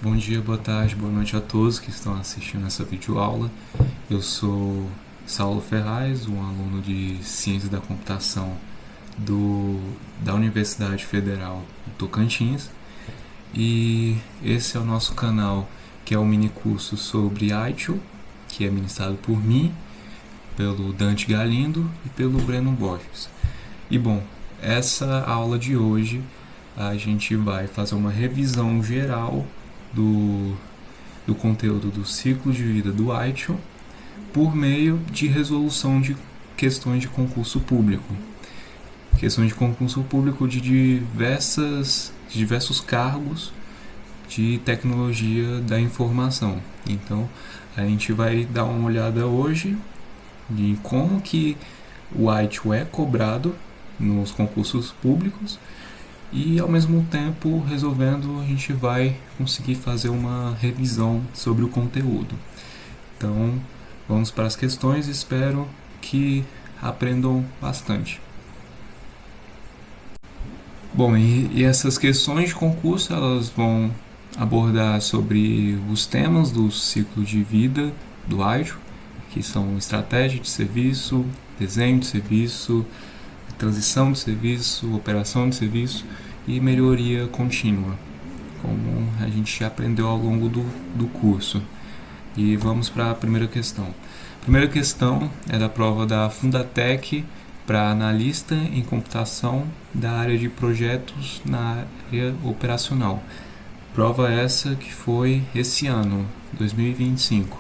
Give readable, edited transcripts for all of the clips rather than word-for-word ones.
Bom dia, boa tarde, boa noite a todos que estão assistindo essa videoaula. Eu sou Saulo Ferraz, um aluno de Ciências da Computação da Universidade Federal do Tocantins. E esse é o nosso canal, que é um mini curso sobre ITIL, que é ministrado por mim, pelo Dante Galindo e pelo Breno Borges. E bom, essa aula de hoje a gente vai fazer uma revisão geral do conteúdo do ciclo de vida do ITIL por meio de resolução de questões de concurso público. Questões de concurso público de diversos cargos de tecnologia da informação. Então, a gente vai dar uma olhada hoje em como que o ITIL é cobrado nos concursos públicos e, ao mesmo tempo, resolvendo, a gente vai conseguir fazer uma revisão sobre o conteúdo. Então, vamos para as questões e espero que aprendam bastante. Bom, e essas questões de concurso, elas vão abordar sobre os temas do ciclo de vida do ITIL, que são estratégia de serviço, desenho de serviço, transição de serviço, operação de serviço e melhoria contínua, como a gente já aprendeu ao longo do curso. E vamos para a primeira questão. A primeira questão é da prova da Fundatec para analista em computação da área de projetos na área operacional. Prova essa que foi esse ano, 2025.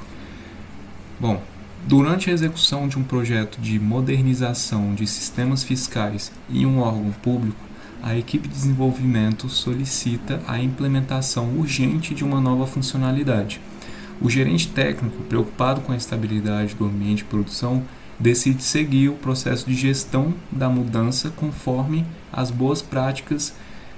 Bom, durante a execução de um projeto de modernização de sistemas fiscais em um órgão público, a equipe de desenvolvimento solicita a implementação urgente de uma nova funcionalidade. O gerente técnico, preocupado com a estabilidade do ambiente de produção, decide seguir o processo de gestão da mudança conforme as boas práticas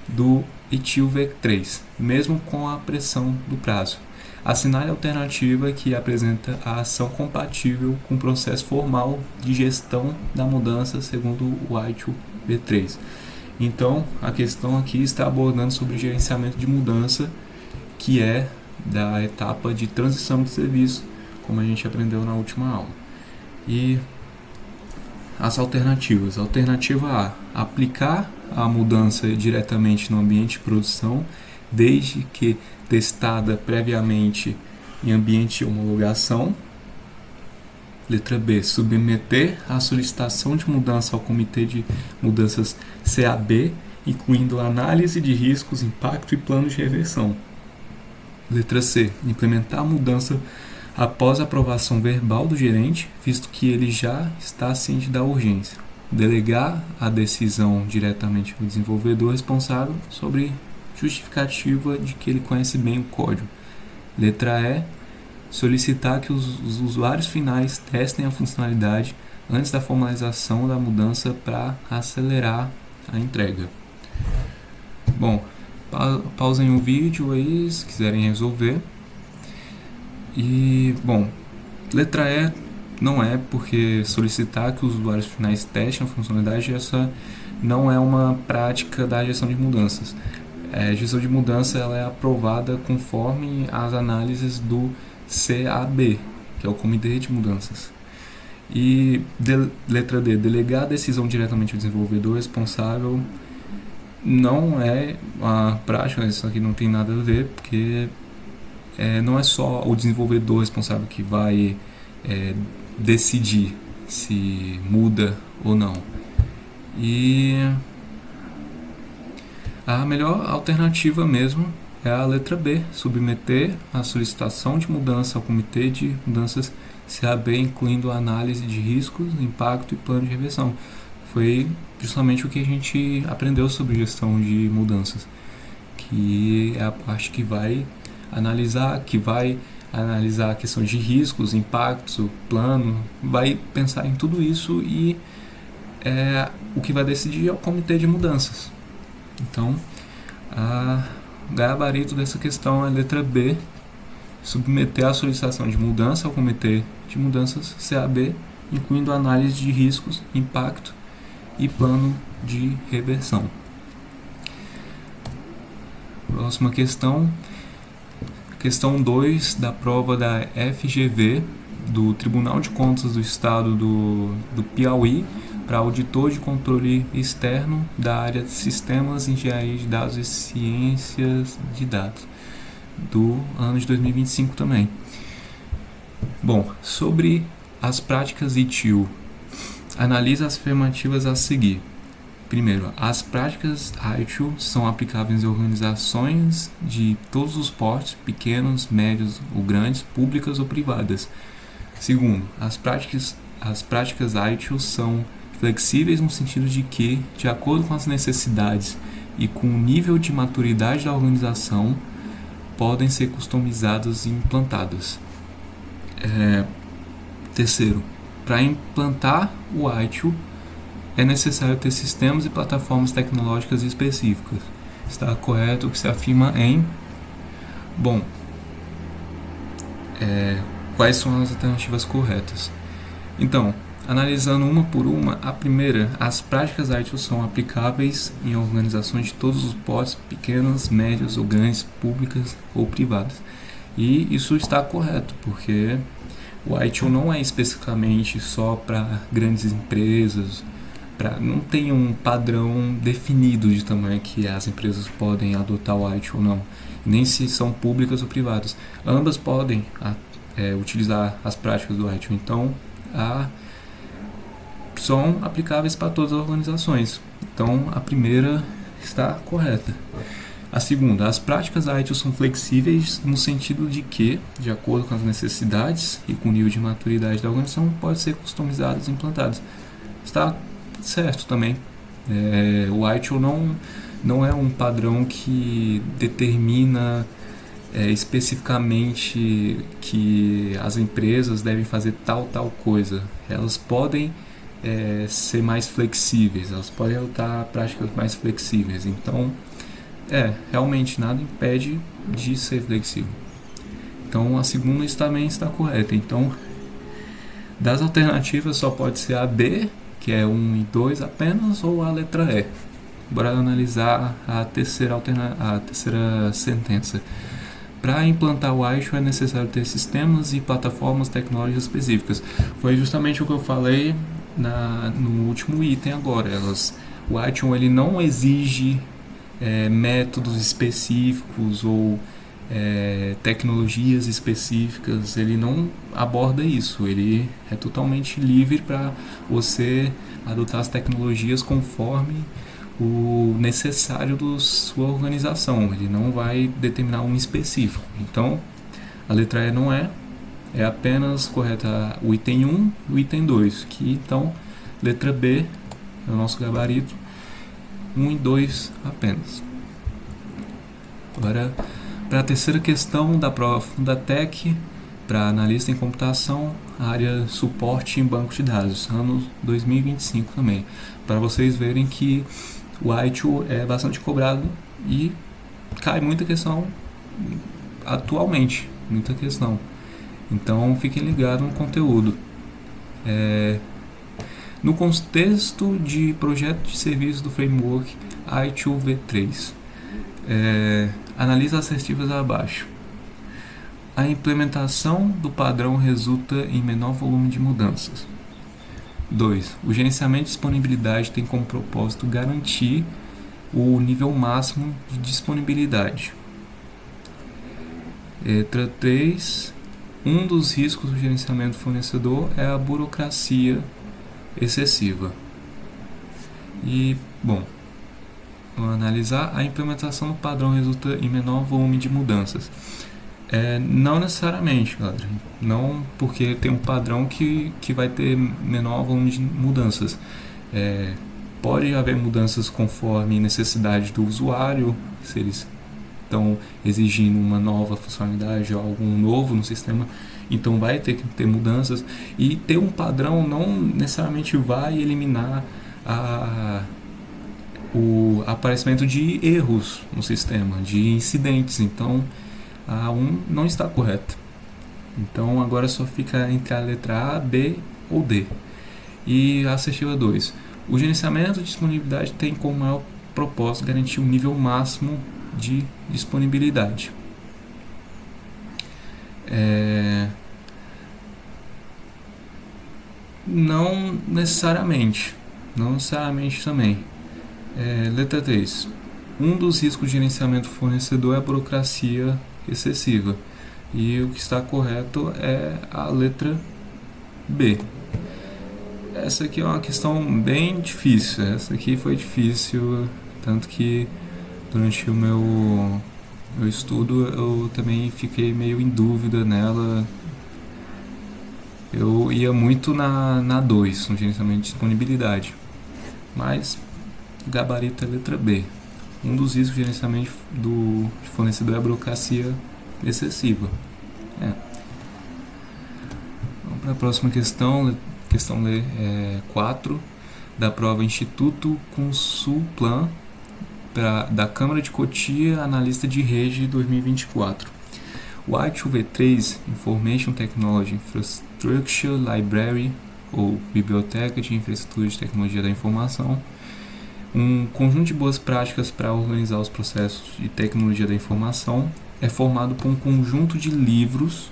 do ITIL V3, mesmo com a pressão do prazo. Assinale a alternativa que apresenta a ação compatível com o processo formal de gestão da mudança segundo o ITIL V3. Então, a questão aqui está abordando sobre gerenciamento de mudança, que é da etapa de transição de serviço, como a gente aprendeu na última aula. E as alternativas. Alternativa A: aplicar a mudança diretamente no ambiente de produção, desde que testada previamente em ambiente de homologação. Letra B: submeter a solicitação de mudança ao Comitê de Mudanças CAB, incluindo análise de riscos, impacto e plano de reversão. Letra C: implementar a mudança após a aprovação verbal do gerente, visto que ele já está ciente da urgência. Delegar a decisão diretamente ao desenvolvedor responsável sobre justificativa de que ele conhece bem o código. Letra E: solicitar que os usuários finais testem a funcionalidade antes da formalização da mudança para acelerar a entrega. Bom, pausem o vídeo aí se quiserem resolver. E, bom, letra E não é, porque solicitar que os usuários finais testem a funcionalidade, essa não é uma prática da gestão de mudanças. A gestão de mudança ela é aprovada conforme as análises do CAB, que é o Comitê de Mudanças. E letra D: delegar a decisão diretamente ao desenvolvedor responsável não é uma prática, isso aqui não tem nada a ver, porque não é só o desenvolvedor responsável que vai decidir se muda ou não. E a melhor alternativa mesmo é a letra B: submeter a solicitação de mudança ao Comitê de Mudanças CAB, incluindo análise de riscos, impacto e plano de reversão. Foi justamente o que a gente aprendeu sobre gestão de mudanças, que é a parte que vai analisar a questão de riscos, impactos, o plano, vai pensar em tudo isso e o que vai decidir é o Comitê de Mudanças. Então, o gabarito dessa questão é a letra B: submeter a solicitação de mudança ao Comitê de Mudanças CAB, incluindo análise de riscos, impacto e plano de reversão. Próxima questão: questão 2 da prova da FGV, do Tribunal de Contas do Estado do Piauí, para auditor de controle externo da área de Sistemas, Engenharia de Dados e Ciências de Dados, do ano de 2025 também. Bom, sobre as práticas ITIL, analisa as afirmativas a seguir. Primeiro, as práticas ITIL são aplicáveis em organizações de todos os portes, pequenos, médios ou grandes, públicas ou privadas. Segundo, as práticas ITIL são flexíveis no sentido de que, de acordo com as necessidades e com o nível de maturidade da organização, podem ser customizadas e implantadas. Terceiro, para implantar o ITIL, é necessário ter sistemas e plataformas tecnológicas específicas. Está correto o que se afirma em... Bom, quais são as alternativas corretas? Então, analisando uma por uma, a primeira, as práticas ITIL são aplicáveis em organizações de todos os portes, pequenas, médias ou grandes, públicas ou privadas. E isso está correto, porque o ITIL não é especificamente só para grandes empresas, não tem um padrão definido de tamanho que as empresas podem adotar o ITIL ou não, nem se são públicas ou privadas. Ambas podem utilizar as práticas do ITIL, então são aplicáveis para todas as organizações. Então a primeira está correta. A segunda, as práticas ITIL são flexíveis no sentido de que, de acordo com as necessidades e com o nível de maturidade da organização, podem ser customizadas e implantadas. Está certo também. O ITIL não é um padrão que determina especificamente que as empresas devem fazer tal coisa. Elas podem ser mais flexíveis, elas podem adotar práticas mais flexíveis. Então, realmente nada impede de ser flexível. Então, a segunda também está correta. Então, das alternativas só pode ser a B, que é 1 e 2 apenas, ou a letra E. Bora analisar a terceira sentença. Para implantar o ITIL é necessário ter sistemas e plataformas tecnológicas específicas. Foi justamente o que eu falei no último item agora. O ITIL ele não exige métodos específicos ou tecnologias específicas, ele não aborda isso, ele é totalmente livre para você adotar as tecnologias conforme o necessário da sua organização, ele não vai determinar um específico. Então, a letra E não é apenas correta o item 1 e o item 2, que então, letra B é o nosso gabarito, 1 e 2 apenas. Agora, para a terceira questão da prova Fundatec, para analista em computação, área suporte em banco de dados, ano 2025 também. Para vocês verem que o ITIL é bastante cobrado e cai muita questão atualmente, muita questão. Então fiquem ligados no conteúdo. No contexto de projeto de serviço do framework ITIL v3, analisa as assertivas abaixo. A implementação do padrão resulta em menor volume de mudanças. 2. O gerenciamento de disponibilidade tem como propósito garantir o nível máximo de disponibilidade. Letra 3. Um dos riscos do gerenciamento do fornecedor é a burocracia excessiva. E, bom, vamos analisar. A implementação do padrão resulta em menor volume de mudanças. Não necessariamente, galera. Não porque tem um padrão que vai ter menor volume de mudanças. Pode haver mudanças conforme necessidade do usuário, se eles estão exigindo uma nova funcionalidade ou algo novo no sistema, então vai ter que ter mudanças. E ter um padrão não necessariamente vai eliminar o aparecimento de erros no sistema, de incidentes. Então, a 1 não está correta. Então, agora só fica entre a letra A, B ou D. E a assertiva 2. O gerenciamento de disponibilidade tem como maior propósito garantir um nível máximo de disponibilidade. É, não necessariamente. Não necessariamente também. Letra 3. Um dos riscos de gerenciamento fornecedor é a burocracia excessiva. E o que está correto é a letra B. Essa aqui é uma questão bem difícil. Essa aqui foi difícil, tanto que durante o meu estudo eu também fiquei meio em dúvida nela. Eu ia muito na 2, no gerenciamento de disponibilidade. Mas o gabarito é a letra B. Um dos riscos de gerenciamento do fornecedor é a burocracia excessiva. Vamos para a próxima questão, questão 4, da prova Instituto Consulplan, da Câmara de Cotia, analista de rede 2024. O Article V3, Information Technology Infrastructure Library, ou Biblioteca de Infraestrutura de Tecnologia da Informação, um conjunto de boas práticas para organizar os processos de tecnologia da informação, é formado por um conjunto de livros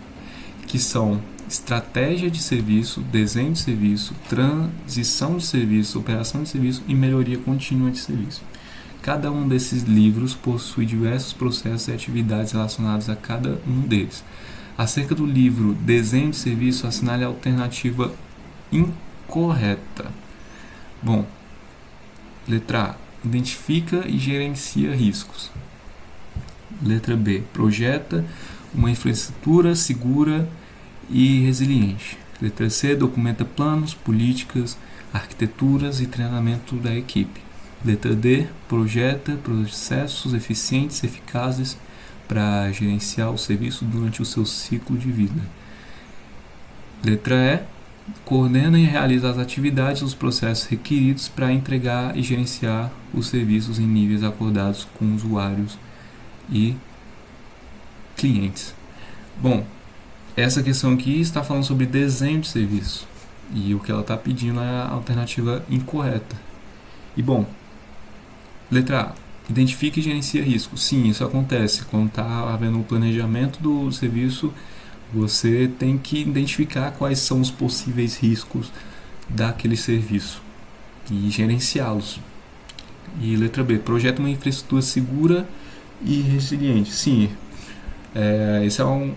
que são estratégia de serviço, desenho de serviço, transição de serviço, operação de serviço e melhoria contínua de serviço. Cada um desses livros possui diversos processos e atividades relacionados a cada um deles. Acerca do livro Desenho de Serviço, assinale a alternativa incorreta. Bom, letra A. Identifica e gerencia riscos. Letra B. Projeta uma infraestrutura segura e resiliente. Letra C. Documenta planos, políticas, arquiteturas e treinamento da equipe. Letra D. Projeta processos eficientes e eficazes para gerenciar o serviço durante o seu ciclo de vida. Letra E. Coordena e realiza as atividades e os processos requeridos para entregar e gerenciar os serviços em níveis acordados com usuários e clientes. Bom, essa questão aqui está falando sobre desenho de serviço e o que ela está pedindo é a alternativa incorreta. E bom, letra A. Identifica e gerencia riscos. Sim, isso acontece. Quando está havendo o planejamento do serviço, você tem que identificar quais são os possíveis riscos daquele serviço e gerenciá-los. E letra B. Projeta uma infraestrutura segura e resiliente. Sim, esse é um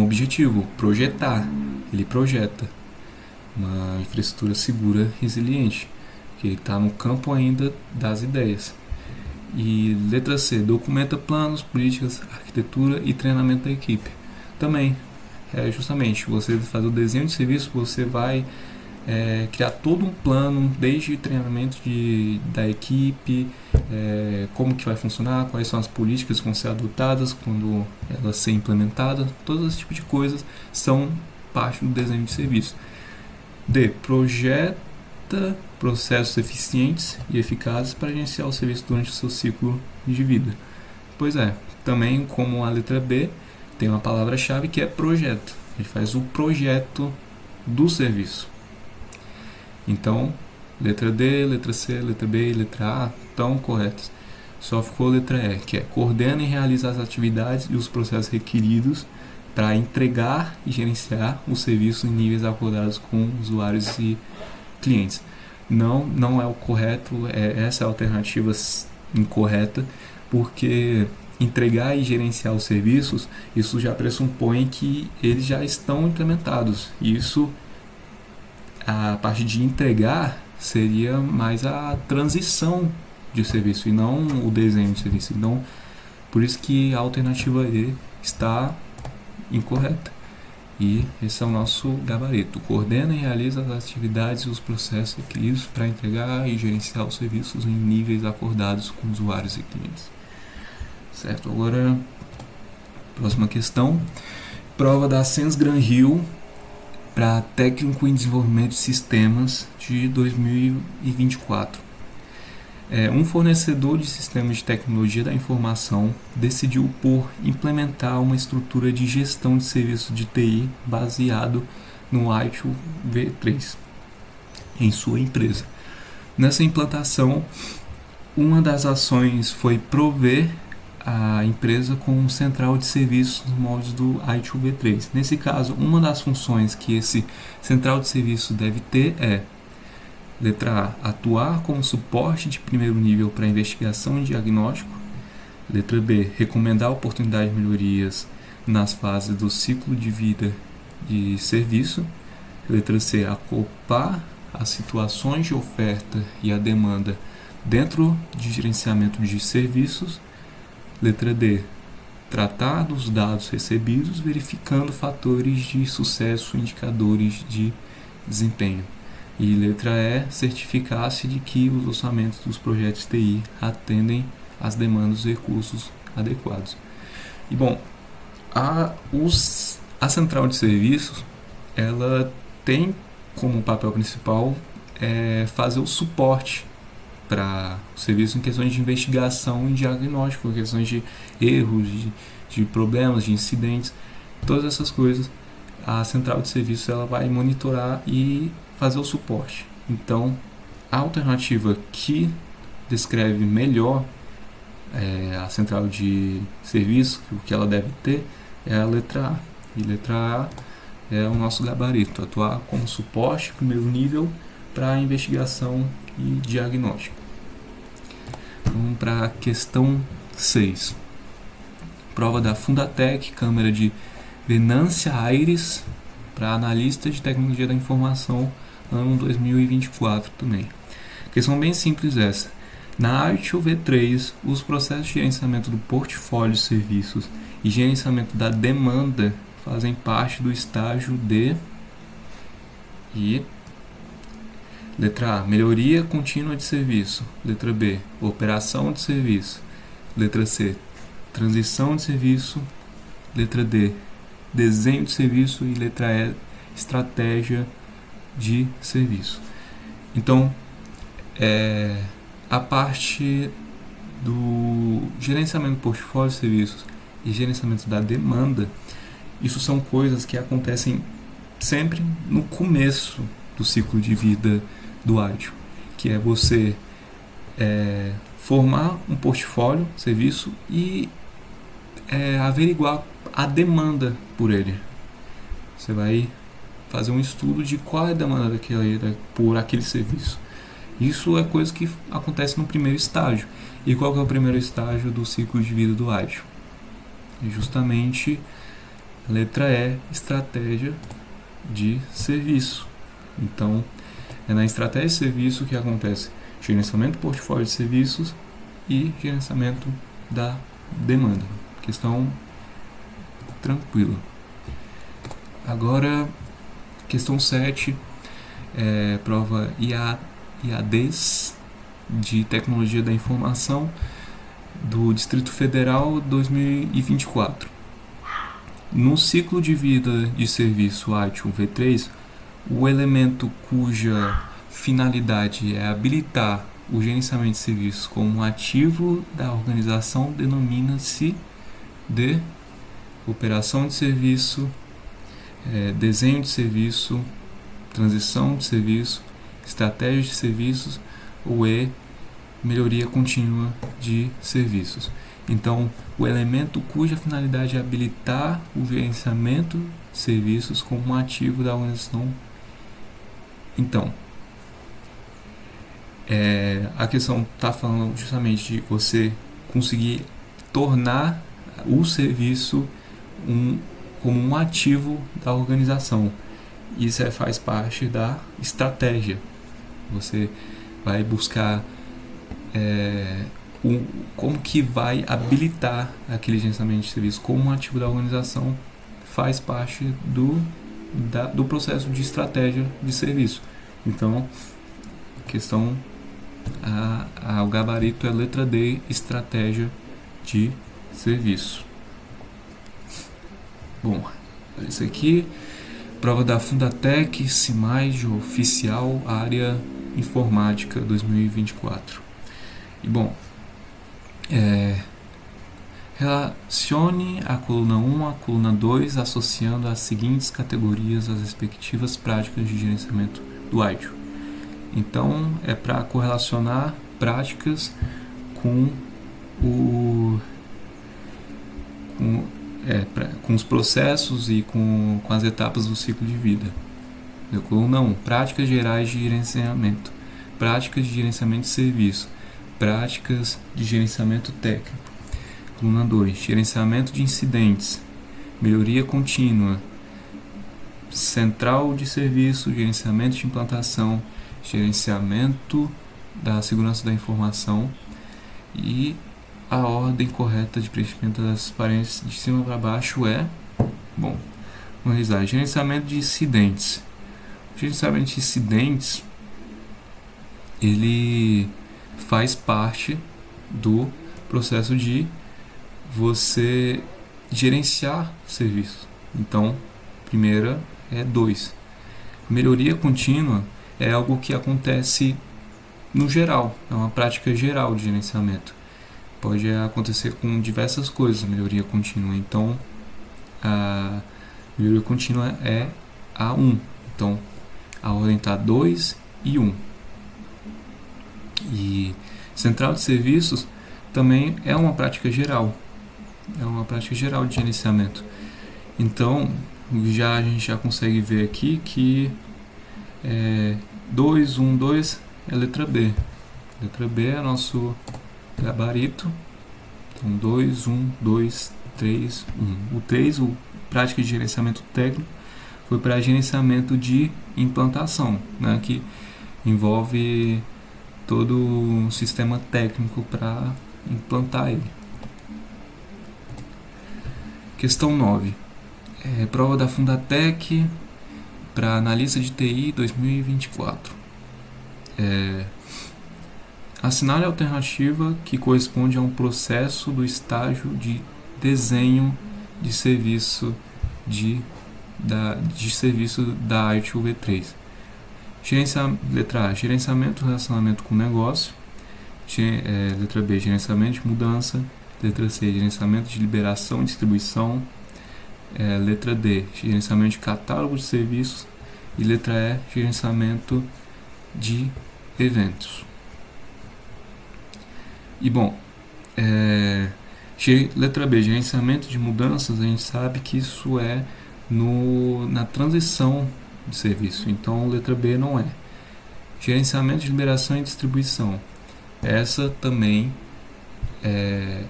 objetivo. Projetar. Ele projeta uma infraestrutura segura e resiliente, que está no campo ainda das ideias. E letra C, documenta planos, políticas, arquitetura e treinamento da equipe. Também, justamente, você faz o desenho de serviço, você vai criar todo um plano, desde treinamento da equipe, como que vai funcionar, quais são as políticas que vão ser adotadas quando elas serem implementadas, todo esse tipo de coisas são parte do desenho de serviço. D, projeta processos eficientes e eficazes para gerenciar o serviço durante o seu ciclo de vida. Pois é, também como a letra B, tem uma palavra-chave que é projeto. Ele faz o projeto do serviço. Então, letra D, letra C, letra B e letra A estão corretas. Só ficou a letra E, que é coordena e realiza as atividades e os processos requeridos para entregar e gerenciar os serviços em níveis acordados com usuários e clientes. Não é o correto, essa é a alternativa incorreta, porque entregar e gerenciar os serviços, isso já pressupõe que eles já estão implementados. Isso, a parte de entregar seria mais a transição de serviço e não o desenho de serviço. Então, por isso que a alternativa E está incorreta. E esse é o nosso gabarito. Coordena e realiza as atividades e os processos requeridos para entregar e gerenciar os serviços em níveis acordados com usuários e clientes. Certo? Agora, próxima questão. Prova da Sens Gran Rio para técnico em desenvolvimento de sistemas de 2024. Um fornecedor de sistemas de tecnologia da informação decidiu por implementar uma estrutura de gestão de serviços de TI baseado no Article V3 em sua empresa. Nessa implantação, uma das ações foi prover a empresa com central de serviços nos moldes do ITIL V3. Nesse caso, uma das funções que esse central de serviço deve ter é: letra A, atuar como suporte de primeiro nível para investigação e diagnóstico. Letra B, recomendar oportunidades de melhorias nas fases do ciclo de vida de serviço. Letra C, acoplar as situações de oferta e a demanda dentro de gerenciamento de serviços. Letra D, tratar dos dados recebidos, verificando fatores de sucesso, indicadores de desempenho. E letra E, certificar-se de que os orçamentos dos projetos TI atendem às demandas e recursos adequados. E bom, a central de serviços, ela tem como papel principal fazer o suporte para o serviço em questões de investigação e diagnóstico, em questões de erros, de problemas, de incidentes, todas essas coisas. A central de serviço ela vai monitorar e fazer o suporte. Então, a alternativa que descreve melhor a central de serviço, o que ela deve ter, é a letra A. E letra A é o nosso gabarito: atuar como suporte, primeiro nível, para investigação e diagnóstico. Vamos para a questão 6. Prova da Fundatec, Câmara de Venância Aires, para analista de tecnologia da informação, ano 2024 também. Questão bem simples essa. Na ITIL V3, os processos de gerenciamento do portfólio de serviços e gerenciamento da demanda fazem parte do estágio de... E letra A, melhoria contínua de serviço. Letra B, operação de serviço. Letra C, transição de serviço. Letra D, desenho de serviço. E letra E, estratégia de serviço. Então, a parte do gerenciamento do portfólio de serviços e gerenciamento da demanda, isso são coisas que acontecem sempre no começo do ciclo de vida do ITIL, que é você formar um portfólio, serviço, e averiguar a demanda por ele. Você vai fazer um estudo de qual é a demanda por aquele serviço. Isso é coisa que acontece no primeiro estágio. E qual que é o primeiro estágio do ciclo de vida do ITIL? É justamente a letra E, estratégia de serviço. Então, é na estratégia de serviço que acontece gerenciamento do portfólio de serviços e gerenciamento da demanda. Questão tranquila. Agora, questão 7, prova IADs de Tecnologia da Informação do Distrito Federal 2024. No ciclo de vida de serviço ITIL V3, o elemento cuja finalidade é habilitar o gerenciamento de serviços como ativo da organização denomina-se de operação de serviço, desenho de serviço, transição de serviço, estratégia de serviços ou melhoria contínua de serviços. Então, o elemento cuja finalidade é habilitar o gerenciamento de serviços como um ativo da organização. Então, a questão está falando justamente de você conseguir tornar o serviço como um ativo da organização. Isso faz parte da estratégia. Você vai buscar como que vai habilitar aquele gerenciamento de serviço como um ativo da organização, faz parte do processo de estratégia de serviço. Então, o gabarito é letra D, estratégia de serviço. Bom, isso aqui, prova da Fundatec, CIMAID, oficial, área informática 2024. E bom, relacione a coluna 1 à coluna 2, associando as seguintes categorias às respectivas práticas de gerenciamento do ITIL. Então, é para correlacionar práticas com com os processos e com as etapas do ciclo de vida. Coluna 1, práticas gerais de gerenciamento, práticas de gerenciamento de serviço, práticas de gerenciamento técnico. Coluna 2, gerenciamento de incidentes, melhoria contínua, central de serviço, gerenciamento de implantação, gerenciamento da segurança da informação e a ordem correta de preenchimento das parênteses de cima para baixo é, vamos revisar, gerenciamento de incidentes. O gerenciamento de incidentes, ele faz parte do processo de você gerenciar serviço. Então, primeira é 2. Melhoria contínua é algo que acontece no geral, é uma prática geral de gerenciamento. Pode acontecer com diversas coisas, melhoria contínua. Então, a melhoria contínua é a 1. Então, a ordem está 2 e 1. E central de serviços também é uma prática geral. É uma prática geral de gerenciamento. Então, a gente já consegue ver aqui que 2, 1, 2 é a letra B. A letra B é nosso gabarito. Então, 2, 1, 2, 3, 1. O 3, o prática de gerenciamento técnico, foi para gerenciamento de implantação, né, que envolve todo um sistema técnico para implantar ele. Questão 9. Prova da Fundatec para analista de TI 2024. Assinale a alternativa que corresponde a um processo do estágio de desenho de serviço serviço da ITIL V3. Letra A, gerenciamento e relacionamento com o negócio. Letra B, gerenciamento de mudança. Letra C, gerenciamento de liberação e distribuição. Letra D, gerenciamento de catálogo de serviços. E letra E, gerenciamento de eventos. E bom, letra B, gerenciamento de mudanças, a gente sabe que isso é na transição de serviço. Então, letra B não é. Gerenciamento de liberação e distribuição. Essa também é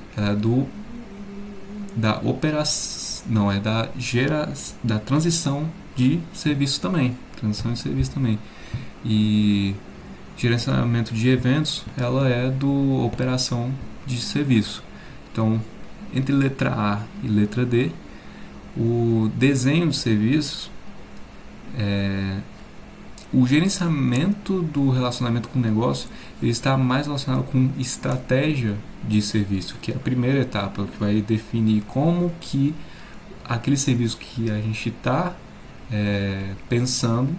da operação, não, é da transição de serviço também. Transição de serviço também. E gerenciamento de eventos, ela é do operação de serviço. Então, entre letra A e letra D, o desenho de serviços, o gerenciamento do relacionamento com o negócio, ele está mais relacionado com estratégia de serviço, que é a primeira etapa, que vai definir como que aquele serviço que a gente está pensando,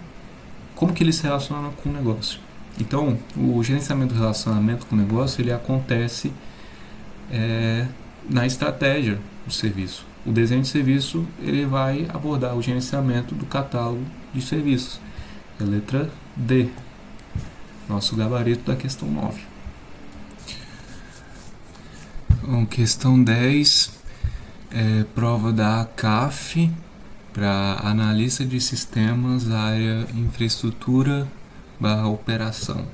como que ele se relaciona com o negócio. Então, o gerenciamento do relacionamento com o negócio, ele acontece na estratégia do serviço. O desenho de serviço, ele vai abordar o gerenciamento do catálogo de serviços. É a letra D, nosso gabarito da questão 9. Bom, questão 10, prova da CAF para analista de sistemas, área infraestrutura / operação,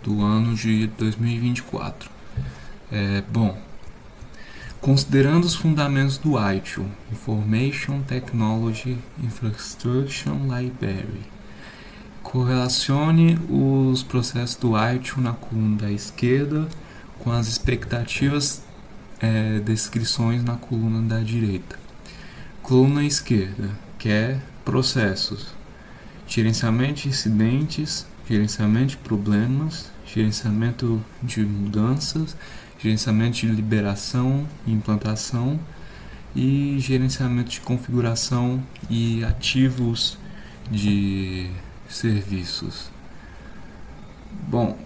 do ano de 2024. Bom, considerando os fundamentos do ITIL, Information Technology Infrastructure Library, correlacione os processos do ITIL na coluna da esquerda com as expectativas descrições na coluna da direita. Coluna esquerda, que é processos, gerenciamento de incidentes, gerenciamento de problemas, gerenciamento de mudanças, gerenciamento de liberação e implantação e gerenciamento de configuração e ativos de serviços. Bom,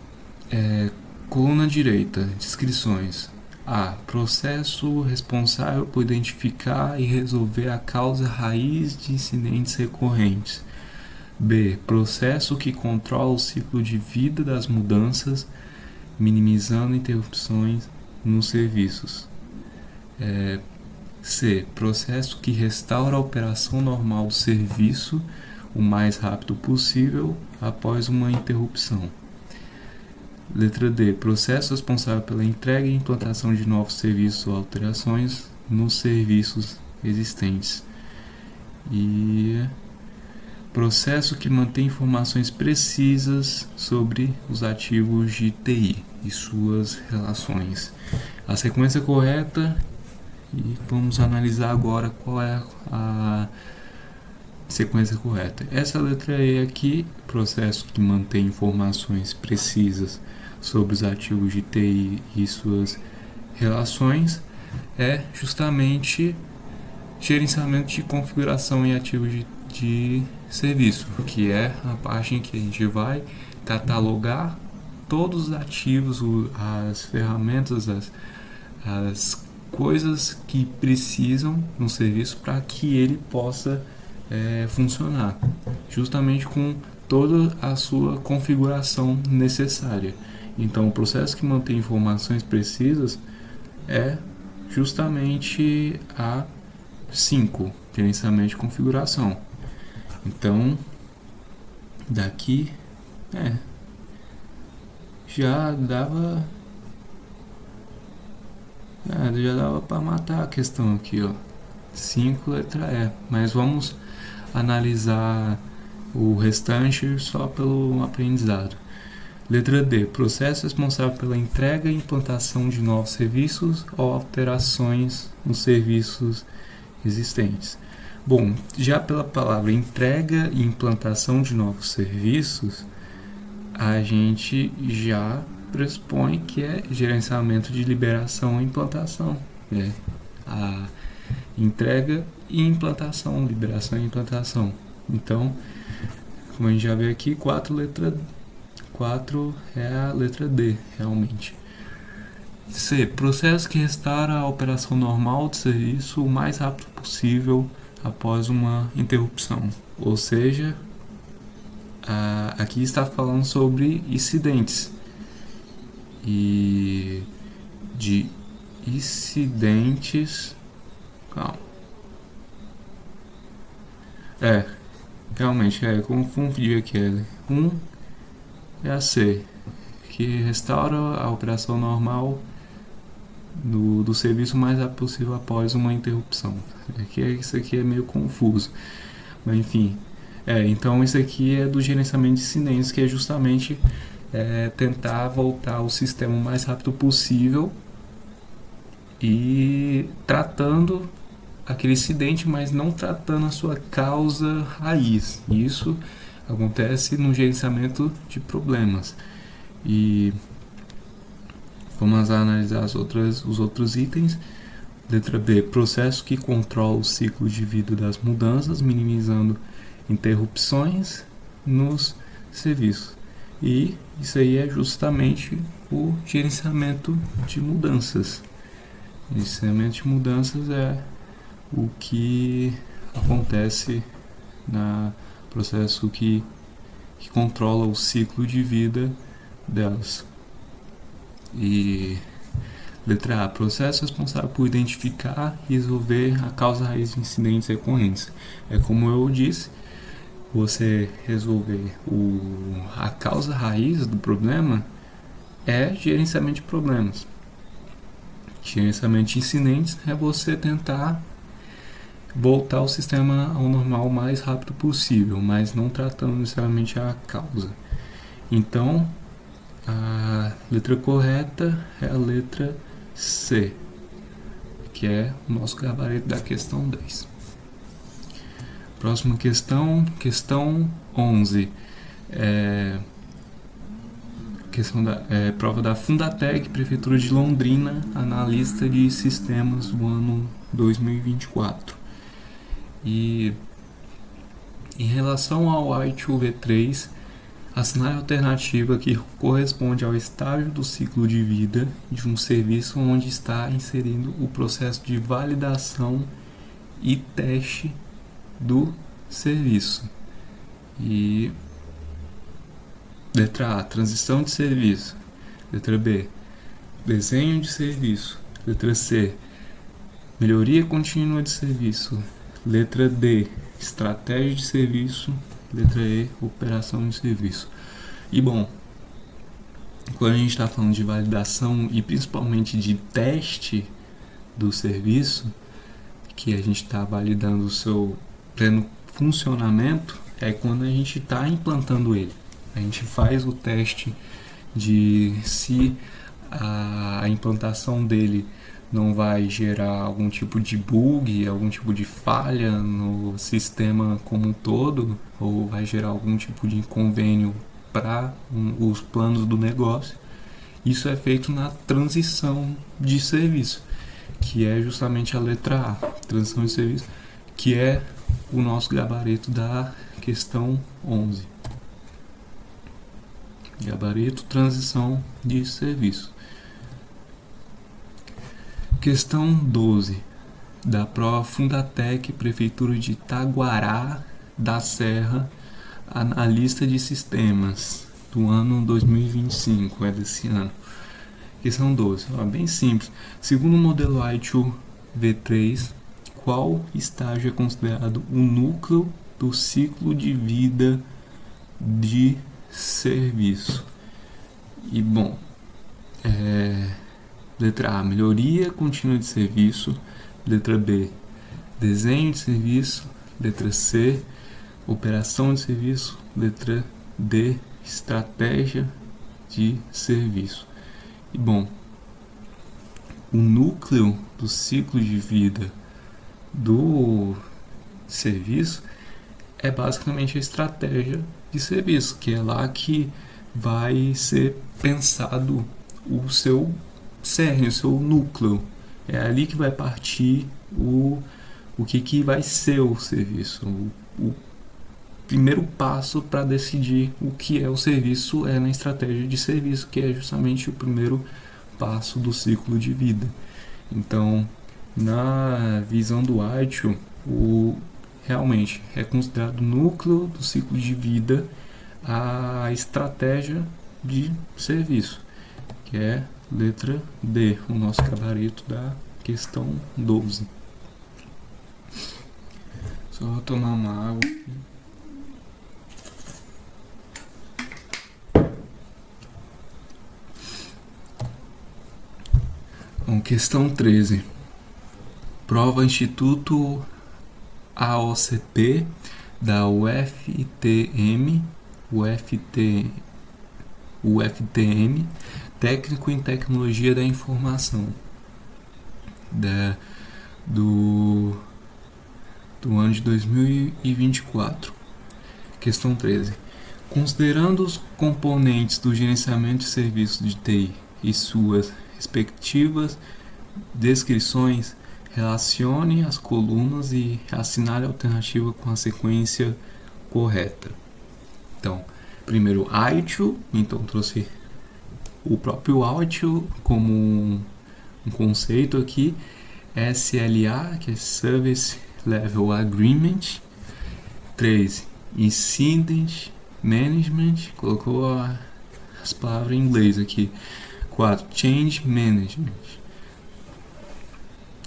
coluna direita, descrições. A. Processo responsável por identificar e resolver a causa raiz de incidentes recorrentes. B. Processo que controla o ciclo de vida das mudanças, minimizando interrupções nos serviços. C. Processo que restaura a operação normal do serviço o mais rápido possível após uma interrupção. Letra D. Processo responsável pela entrega e implantação de novos serviços ou alterações nos serviços existentes. E processo que mantém informações precisas sobre os ativos de TI e suas relações. A sequência correta, e vamos analisar agora qual é a sequência correta. Essa letra E aqui, processo que mantém informações precisas sobre os ativos de TI e suas relações, é justamente gerenciamento de configuração e ativos de serviço, que é a parte em que a gente vai catalogar todos os ativos, as ferramentas, as coisas que precisam no serviço para que ele possa funcionar, justamente com toda a sua configuração necessária. Então, o processo que mantém informações precisas é justamente a 5, gerenciamento de configuração. Então, daqui já dava para matar a questão aqui, ó. 5, letra E. Mas vamos analisar o restante só pelo aprendizado. Letra D. Processo responsável pela entrega e implantação de novos serviços ou alterações nos serviços existentes. Bom, já pela palavra entrega e implantação de novos serviços, a gente já pressupõe que é gerenciamento de liberação e implantação. A entrega e implantação, liberação e implantação. Então, como a gente já vê aqui, 4 é a letra D, realmente. C. Processo que restaura a operação normal do serviço o mais rápido possível após uma interrupção. Ou seja, aqui está falando sobre incidentes. E de incidentes... Calma. Realmente, confundi aqui. 1 é a C, que restaura a operação normal do serviço o mais rápido possível após uma interrupção. Isso aqui é meio confuso, mas enfim. Então isso aqui é do gerenciamento de incidentes, que é justamente tentar voltar o sistema o mais rápido possível e tratando aquele incidente, mas não tratando a sua causa raiz. Isso acontece no gerenciamento de problemas. E vamos analisar os outros itens. Letra B. Processo que controla o ciclo de vida das mudanças, minimizando interrupções nos serviços. E isso aí é justamente o gerenciamento de mudanças. Gerenciamento de mudanças é o que acontece no processo que controla o ciclo de vida delas. E letra A. Processo responsável por identificar e resolver a causa raiz de incidentes recorrentes. Como eu disse, você resolver a causa raiz do problema é gerenciamento de problemas. Gerenciamento de incidentes é você tentar voltar o sistema ao normal o mais rápido possível, mas não tratando necessariamente a causa. Então, a letra correta é a letra C, que é o nosso gabarito da questão 10. Próxima questão 11. Prova da Fundatec, Prefeitura de Londrina, analista de sistemas do ano 2024. E em relação ao I2V3, assinale a alternativa que corresponde ao estágio do ciclo de vida de um serviço onde está inserido o processo de validação e teste do serviço. E letra A, transição de serviço. Letra B, desenho de serviço. Letra C, melhoria contínua de serviço. Letra D, estratégia de serviço. Letra E, operação de serviço. E bom, quando a gente está falando de validação e principalmente de teste do serviço, que a gente está validando o seu pleno funcionamento, é quando a gente está implantando ele. A gente faz o teste de se a implantação dele não vai gerar algum tipo de bug, algum tipo de falha no sistema como um todo, ou vai gerar algum tipo de inconvênio para os planos do negócio. Isso é feito na transição de serviço, que é justamente a letra A, transição de serviço, que é o nosso gabarito da questão 11. Gabarito, transição de serviço. Questão 12, da prova Fundatec, Prefeitura de Itaguará da Serra, analista de sistemas, do ano 2025, é desse ano. Questão 12, bem simples. Segundo o modelo ITIL V3, qual estágio é considerado o núcleo do ciclo de vida de serviço? E bom, letra A, melhoria contínua de serviço. Letra B, desenho de serviço. Letra C, operação de serviço. Letra D, estratégia de serviço. E bom, o núcleo do ciclo de vida do serviço é basicamente a estratégia de serviço, que é lá que vai ser pensado o seu cerne, o seu núcleo. É ali que vai partir o que vai ser o serviço. O primeiro passo para decidir o que é o serviço é na estratégia de serviço, que é justamente o primeiro passo do ciclo de vida. Então, na visão do ITIL, realmente é considerado o núcleo do ciclo de vida a estratégia de serviço, que é letra D, o nosso gabarito da questão 12. Só vou tomar uma água aqui. Bom, questão 13. Prova Instituto AOCP da UFTM, técnico em tecnologia da informação, do ano de 2024. Questão 13. Considerando os componentes do gerenciamento de serviços de TI e suas respectivas descrições, relacione as colunas e assinale a alternativa com a sequência correta. Então, primeiro ITIL, então trouxe o próprio ITIL como um conceito aqui, SLA, que é Service Level Agreement. 3. Incident Management, colocou as palavras em inglês aqui. 4. Change Management.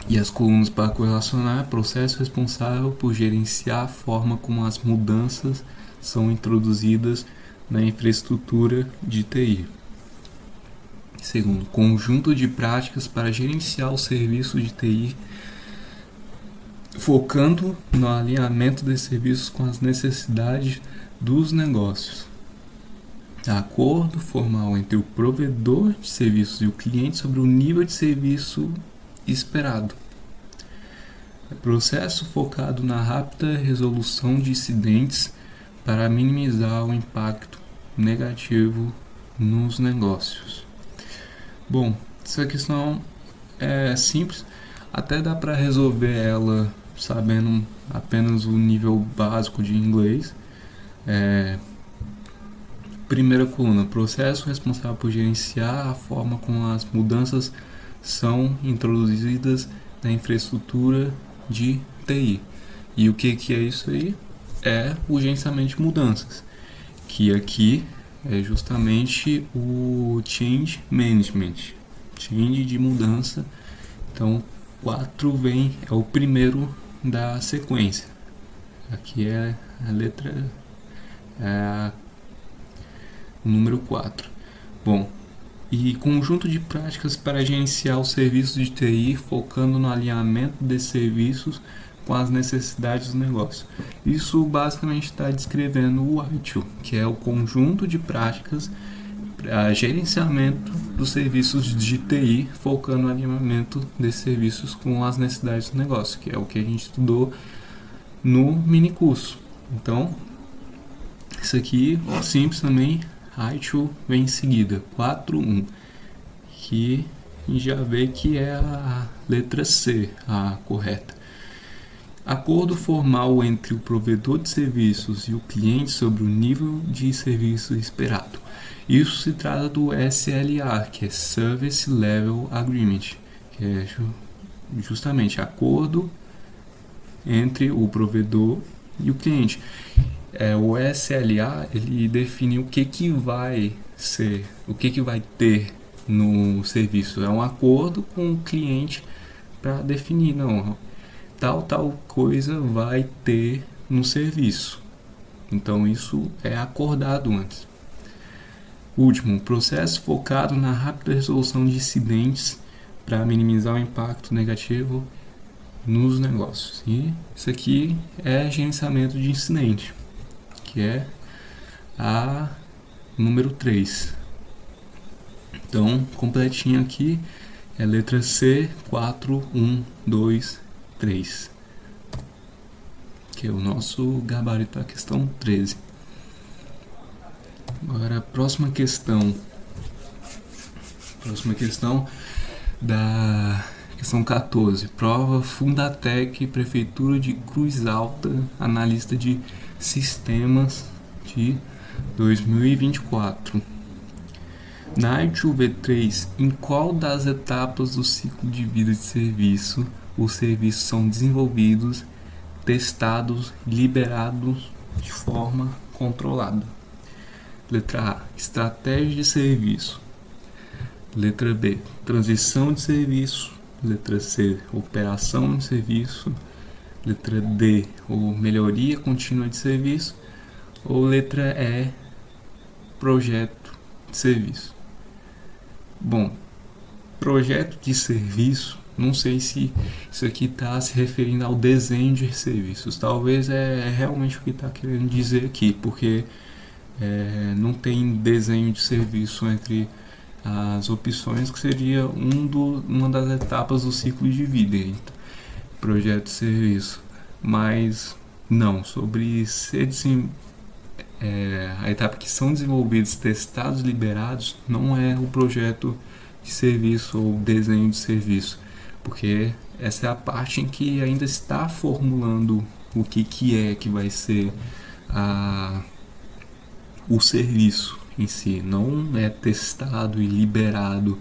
E as colunas para correlacionar, processo responsável por gerenciar a forma como as mudanças são introduzidas na infraestrutura de TI. Segundo, conjunto de práticas para gerenciar o serviço de TI, focando no alinhamento de serviços com as necessidades dos negócios. Acordo formal entre o provedor de serviços e o cliente sobre o nível de serviço esperado. Processo focado na rápida resolução de incidentes para minimizar o impacto negativo nos negócios. Bom, essa questão é simples, até dá para resolver ela sabendo apenas o nível básico de inglês. Primeira coluna, processo responsável por gerenciar a forma como as mudanças são introduzidas na infraestrutura de TI. E o que é isso aí? É o gerenciamento de mudanças, que aqui é justamente o Change Management, change de mudança. Então, 4 é o primeiro da sequência. Aqui é a letra, o número 4. Bom, e conjunto de práticas para gerenciar os serviços de TI, focando no alinhamento desses serviços com as necessidades do negócio. Isso basicamente está descrevendo o ITIL, que é o conjunto de práticas para gerenciamento dos serviços de TI, focando no alinhamento desses serviços com as necessidades do negócio, que é o que a gente estudou no mini curso. Então, isso aqui, simples também, ITIL vem em seguida, 4.1, que a gente já vê que é a letra C, a correta. Acordo formal entre o provedor de serviços e o cliente sobre o nível de serviço esperado. Isso se trata do SLA, que é Service Level Agreement, que é justamente acordo entre o provedor e o cliente. O SLA ele define o que vai ser, o que vai ter no serviço. É um acordo com o cliente para definir, não, tal coisa vai ter no serviço. Então isso é acordado antes. Último, processo focado na rápida resolução de incidentes para minimizar o impacto negativo nos negócios. E isso aqui é gerenciamento de incidente, que é a número 3. Então, completinho aqui é letra C, 4, 1, 2, 3, que é o nosso gabarito da questão 13. Agora a próxima questão da questão 14, prova Fundatec, Prefeitura de Cruz Alta, analista de sistemas de 2024. Na ITIL V3, em qual das etapas do ciclo de vida de serviço os serviços são desenvolvidos, testados e liberados de forma controlada? Letra A, estratégia de serviço. Letra B, transição de serviço. Letra C, operação de serviço. Letra D, ou melhoria contínua de serviço. Ou letra E, projeto de serviço. Bom, projeto de serviço, não sei se isso aqui está se referindo ao desenho de serviços. Talvez é realmente o que está querendo dizer aqui, porque não tem desenho de serviço entre as opções, que seria uma das etapas do ciclo de vida, então, projeto de serviço. Mas não, sobre a etapa que são desenvolvidos, testados, liberados, não é o projeto de serviço ou desenho de serviço, porque essa é a parte em que ainda está formulando o que vai ser o serviço em si, não é testado e liberado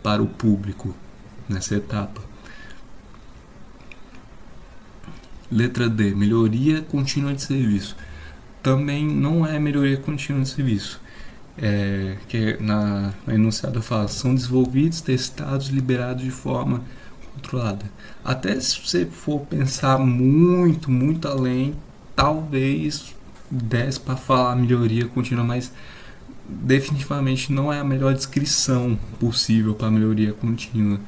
para o público nessa etapa. Letra D, melhoria contínua de serviço. Também não é melhoria contínua de serviço. Que na enunciado fala, são desenvolvidos, testados, liberados de forma controlada. Até se você for pensar muito, muito além, talvez desse para falar melhoria contínua, mas definitivamente não é a melhor descrição possível para melhoria contínua.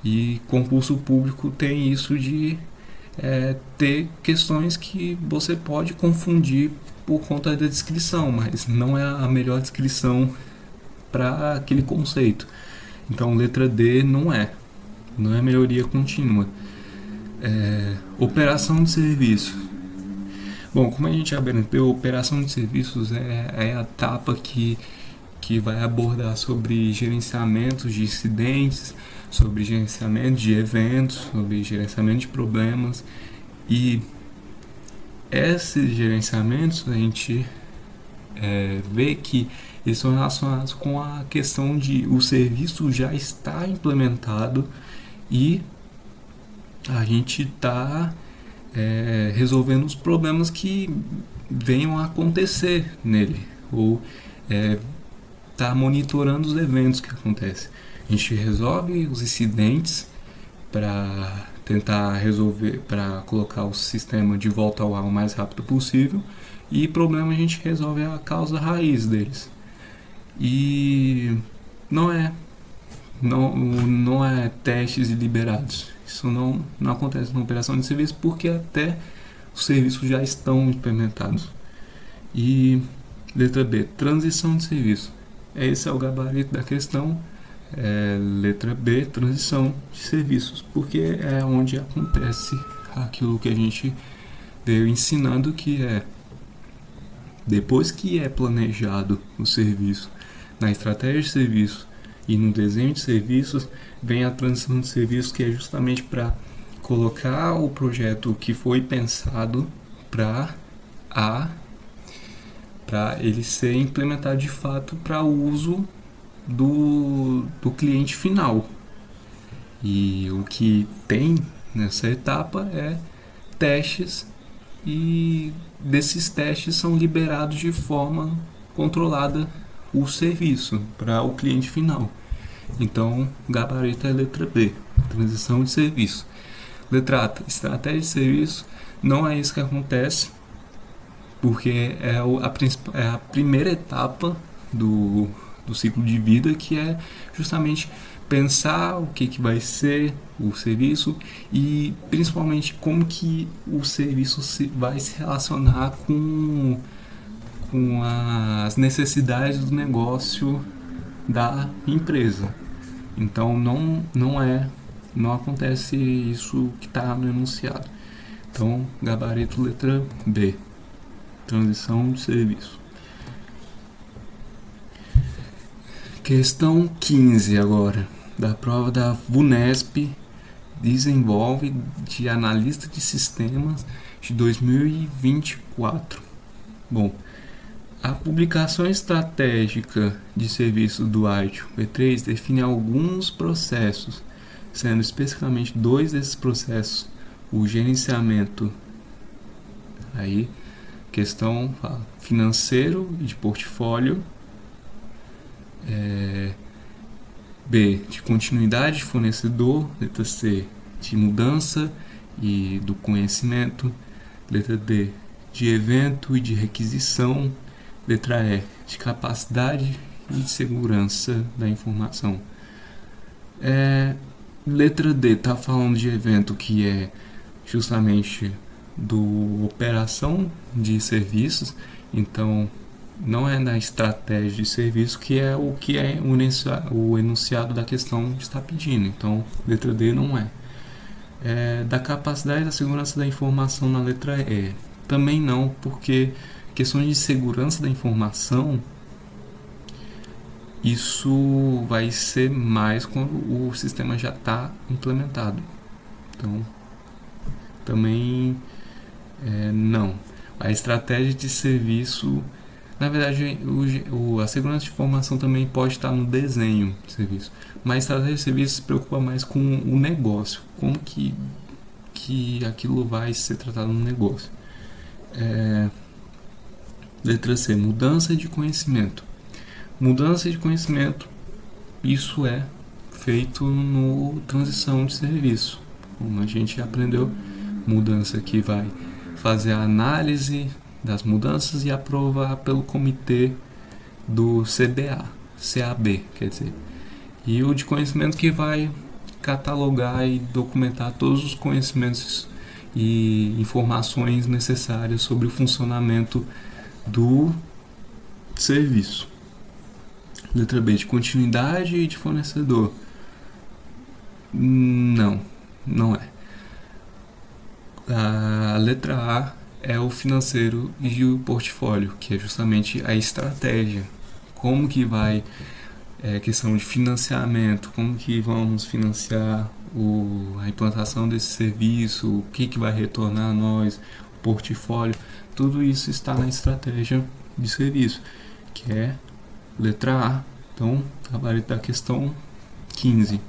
E concurso público tem isso de ter questões que você pode confundir por conta da descrição, mas não é a melhor descrição para aquele conceito. Então, letra D não é melhoria contínua. Operação de serviço. Bom, como a gente aprendeu, operação de serviços é a etapa que vai abordar sobre gerenciamento de incidentes, sobre gerenciamento de eventos, sobre gerenciamento de problemas. E esses gerenciamentos a gente vê que eles são relacionados com a questão de o serviço já está implementado e a gente está resolvendo os problemas que venham a acontecer nele, ou tá monitorando os eventos que acontecem. A gente resolve os incidentes para tentar resolver, para colocar o sistema de volta ao ar o mais rápido possível, e problema a gente resolve a causa raiz deles. E não é não é testes iliberados. Isso não acontece na operação de serviço, porque até os serviços já estão implementados. E letra B, transição de serviço. Esse é o gabarito da questão. Letra B, transição de serviços, porque é onde acontece aquilo que a gente veio ensinando, que é depois que é planejado o serviço, na estratégia de serviço e no desenho de serviços, vem a transição de serviços, que é justamente para colocar o projeto que foi pensado para ele ser implementado de fato para uso do cliente final. E o que tem nessa etapa é testes, e desses testes são liberados de forma controlada o serviço para o cliente final. Então, gabarito é letra B, transição de serviço. Letra A, estratégia de serviço. Não é isso que acontece, porque é a primeira etapa do ciclo de vida, que é justamente pensar o que vai ser o serviço e principalmente como que o serviço vai se relacionar com as necessidades do negócio da empresa. Então não acontece isso que está no enunciado. Então, gabarito letra B, transição de serviço. Questão 15 agora, da prova da VUNESP, desenvolve de analista de sistemas de 2024. Bom, a publicação estratégica de serviço do ITIL V3 define alguns processos, sendo especificamente dois desses processos: o gerenciamento, aí questão financeiro e de portfólio, B, de continuidade de fornecedor, letra C, de mudança e do conhecimento, letra D, de evento e de requisição, letra E, de capacidade e de segurança da informação. Letra D está falando de evento, que é justamente do operação de serviços. Então não é na estratégia de serviço, que é o enunciado da questão está pedindo. Então letra D não é. Da capacidade e da segurança da informação na letra E também não, porque questões de segurança da informação, isso vai ser mais quando o sistema já está implementado. Então também não. A estratégia de serviço, na verdade, a segurança de informação também pode estar no desenho de serviço, mas a estratégia de serviço se preocupa mais com o negócio, como que aquilo vai ser tratado no negócio. Letra C, mudança de conhecimento. Mudança de conhecimento, isso é feito no transição de serviço. Como a gente aprendeu, mudança que vai fazer a análise das mudanças e aprovar pelo comitê do CAB, quer dizer. E o de conhecimento, que vai catalogar e documentar todos os conhecimentos e informações necessárias sobre o funcionamento do serviço. Letra B, de continuidade de fornecedor. Não é. A letra A é o financeiro e o portfólio, que é justamente a estratégia. Como que vai, questão de financiamento, como que vamos financiar a implantação desse serviço, o que vai retornar a nós, o portfólio, tudo isso está na estratégia de serviço, que é letra A. Então, gabarito da questão 15.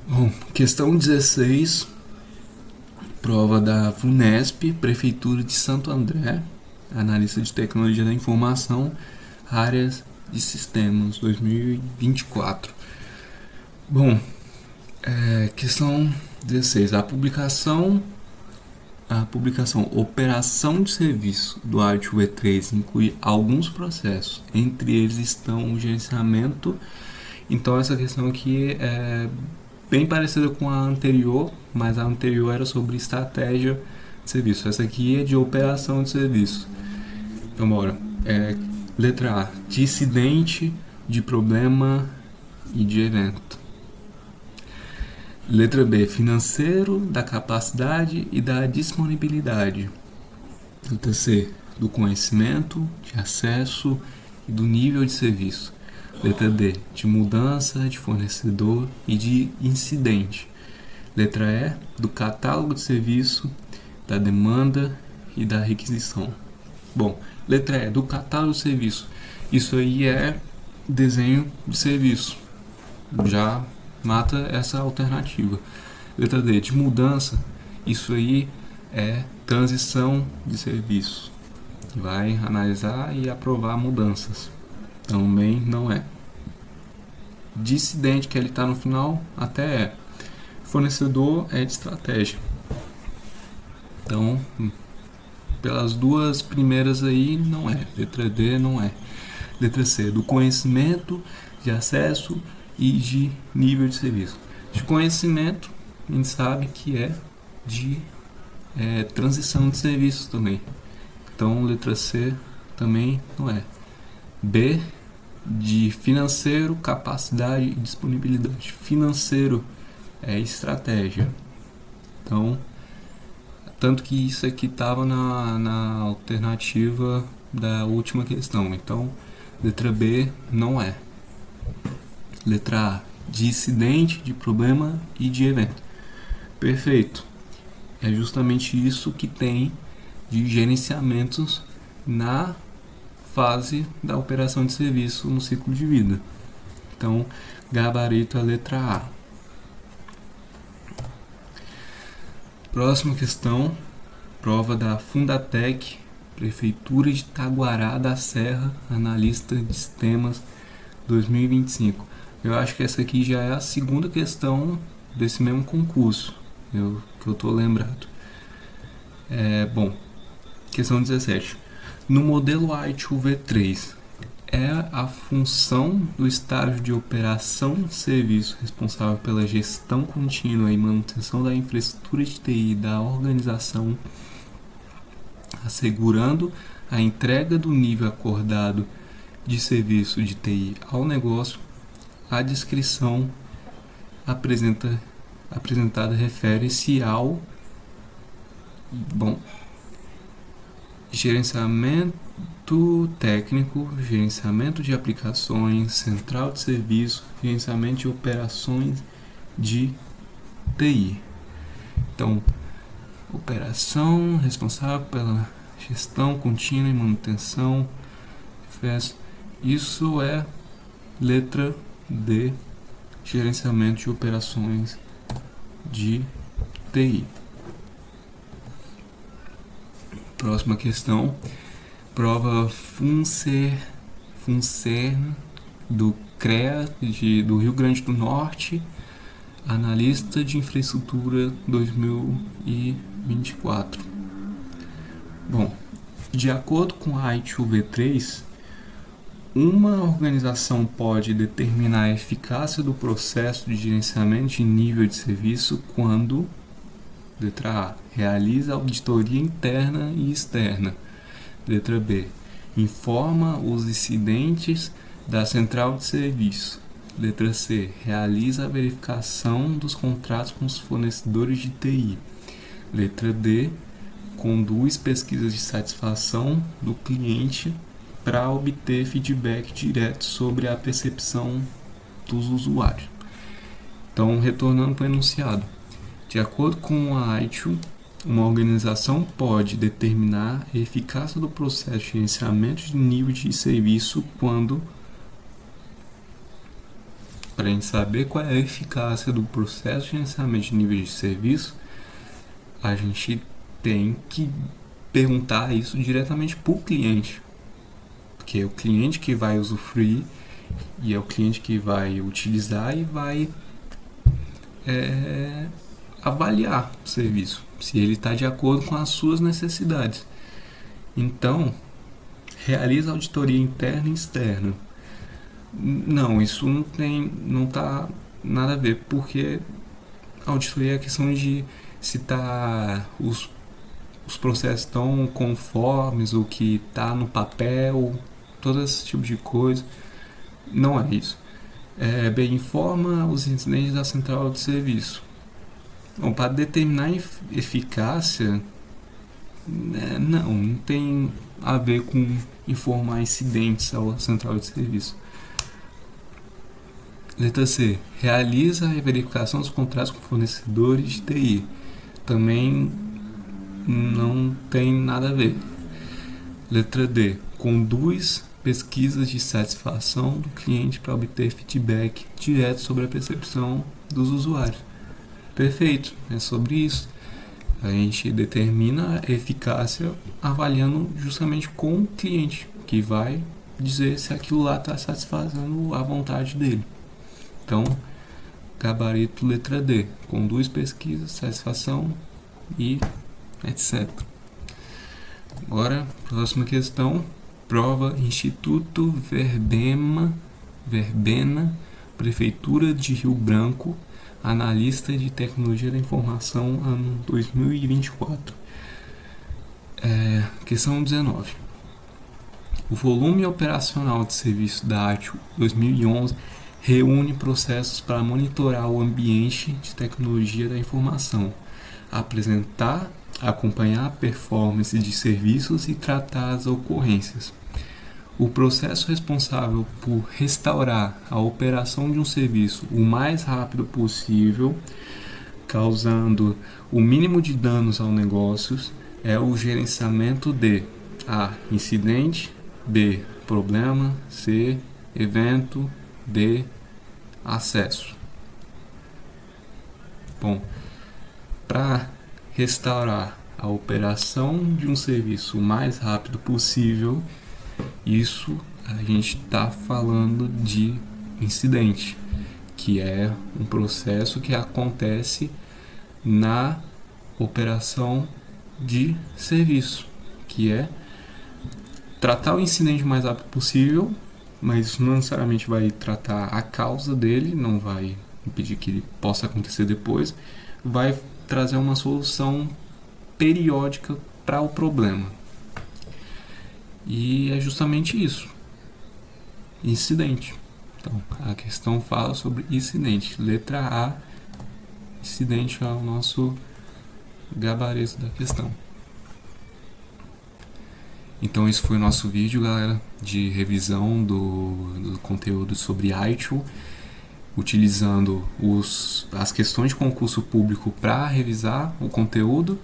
Bom, questão 16, Prova da VUNESP, Prefeitura de Santo André, analista de tecnologia da informação, áreas de sistemas, 2024. Bom, questão 16. A publicação Operação de Serviço do ARTIO V3 inclui alguns processos, entre eles estão o gerenciamento. Então essa questão aqui é bem parecida com a anterior, mas a anterior era sobre estratégia de serviço. Essa aqui é de operação de serviço. Então bora. Letra A, de incidente, de problema e de evento. Letra B, financeiro, da capacidade e da disponibilidade. Letra C, do conhecimento, de acesso e do nível de serviço. Letra D, de mudança, de fornecedor e de incidente. Letra E, do catálogo de serviço, da demanda e da requisição. Bom, letra E, do catálogo de serviço. Isso aí é desenho de serviço. Já mata essa alternativa. Letra D, de mudança. Isso aí é transição de serviço. Vai analisar e aprovar mudanças. Também não é. Dissidente, que ele está no final, até é. Fornecedor é de estratégia. Então, pelas duas primeiras aí, não é. Letra D não é. Letra C, do conhecimento, de acesso e de nível de serviço. De conhecimento, a gente sabe que é de transição de serviços também. Então, letra C também não é. B, de financeiro, capacidade e disponibilidade. Financeiro é estratégia. Então, tanto que isso aqui estava na alternativa da última questão. Então, letra B não é. Letra A, de incidente, de problema e de evento. Perfeito. É justamente isso que tem de gerenciamentos na fase da operação de serviço no ciclo de vida. Então, gabarito a letra A. Próxima questão, prova da Fundatec, Prefeitura de Taguará da Serra, analista de sistemas, 2025. Eu acho que essa aqui já é a segunda questão desse mesmo concurso, que eu estou lembrado. Bom, questão 17. No modelo ARTIO V3, é a função do estágio de operação de serviço responsável pela gestão contínua e manutenção da infraestrutura de TI da organização, assegurando a entrega do nível acordado de serviço de TI ao negócio. A descrição apresentada refere-se ao gerenciamento técnico, gerenciamento de aplicações, central de serviço, gerenciamento de operações de TI. Então, operação responsável pela gestão contínua e manutenção. Isso é letra D, gerenciamento de operações de TI. Próxima questão, prova FUNCERN do CREA do Rio Grande do Norte, analista de infraestrutura 2024. Bom, de acordo com a ARTIO V3, uma organização pode determinar a eficácia do processo de gerenciamento de nível de serviço quando, letra A, realiza auditoria interna e externa. Letra B, informa os incidentes da central de serviço. Letra C, realiza a verificação dos contratos com os fornecedores de TI. Letra D, conduz pesquisas de satisfação do cliente para obter feedback direto sobre a percepção dos usuários. Então, retornando para o enunciado. De acordo com a ARTIO, uma organização pode determinar a eficácia do processo de gerenciamento de nível de serviço quando, para a gente saber qual é a eficácia do processo de gerenciamento de nível de serviço, a gente tem que perguntar isso diretamente para o cliente, porque é o cliente que vai usufruir e é o cliente que vai utilizar e vai avaliar o serviço, se ele está de acordo com as suas necessidades. Então, realiza auditoria interna e externa. Não, isso não tá nada a ver, porque a auditoria é a questão de se os processos estão conformes, o que está no papel, todo esse tipo de coisa. Não é isso. Bem, informa os incidentes da central de serviço. Bom, para determinar eficácia, não tem a ver com informar incidentes à central de serviço. Letra C. Realiza a verificação dos contratos com fornecedores de TI. Também não tem nada a ver. Letra D. Conduz pesquisas de satisfação do cliente para obter feedback direto sobre a percepção dos usuários. Perfeito, é sobre isso. A gente determina a eficácia avaliando justamente com o cliente, que vai dizer se aquilo lá está satisfazendo a vontade dele. Então, gabarito letra D. Conduz pesquisa, satisfação e etc. Agora, próxima questão. Prova Instituto Verbena, Prefeitura de Rio Branco, analista de tecnologia da informação, ano 2024. Questão 19. O volume operacional de serviço da ATIO 2011 reúne processos para monitorar o ambiente de tecnologia da informação, apresentar, acompanhar a performance de serviços e tratar as ocorrências. O processo responsável por restaurar a operação de um serviço o mais rápido possível, causando o mínimo de danos ao negócio, é o gerenciamento de A. Incidente, B. Problema, C. Evento, D. Acesso. Bom, para restaurar a operação de um serviço o mais rápido possível, isso a gente está falando de incidente, que é um processo que acontece na operação de serviço, que é tratar o incidente o mais rápido possível, mas isso não necessariamente vai tratar a causa dele, não vai impedir que ele possa acontecer depois, vai trazer uma solução periódica para o problema. E é justamente isso. Incidente. Então, a questão fala sobre incidente. Letra A, incidente é o nosso gabarito da questão. Então, esse foi o nosso vídeo, galera, de revisão do conteúdo sobre ITIL, utilizando as questões de concurso público para revisar o conteúdo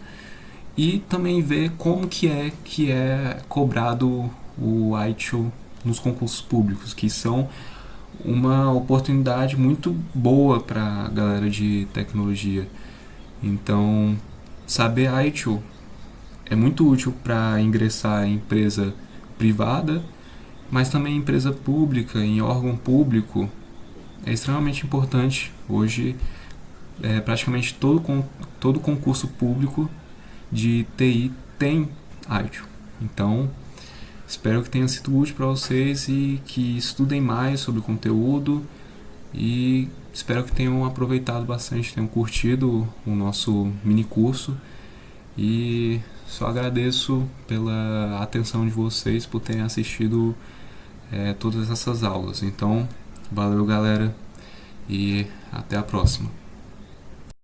e também ver como que é cobrado o ITIL nos concursos públicos, que são uma oportunidade muito boa para a galera de tecnologia. Então, saber ITIL é muito útil para ingressar em empresa privada, mas também em empresa pública, em órgão público. É extremamente importante. Hoje, praticamente todo concurso público de TI tem ITIL. Então, espero que tenha sido útil para vocês e que estudem mais sobre o conteúdo e espero que tenham aproveitado bastante, tenham curtido o nosso mini curso e só agradeço pela atenção de vocês, por terem assistido todas essas aulas. Então, valeu, galera, e até a próxima.